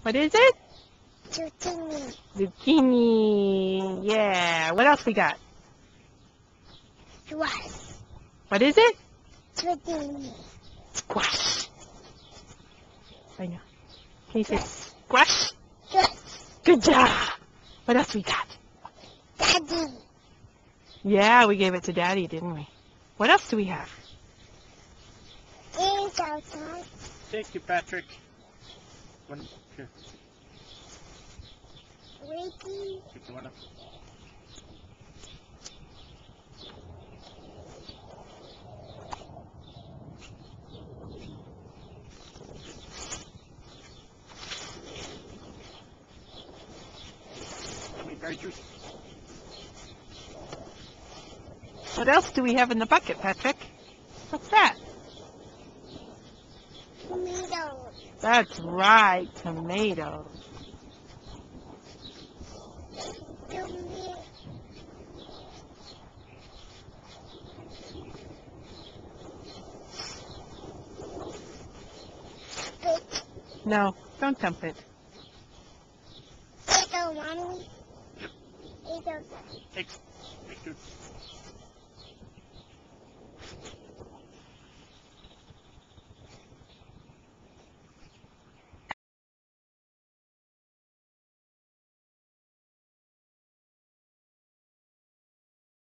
What is it? Zucchini. Zucchini. Yeah. What else we got? Squash. What is it? Zucchini. Squash. I know. Can you say Yes. squash? Yes. Good job. What else we got? Daddy. Yeah, we gave it to Daddy, didn't we? What else do we have? It's outside. Thank you, Patrick. Here, Waiting. pick the one up. How many berry juice? What else do we have in the bucket, Patrick? What's that? Tomatoes. That's right, tomatoes. Tomato. Big. No, don't dump it. Little mommy. Little. Thanks. Thank you.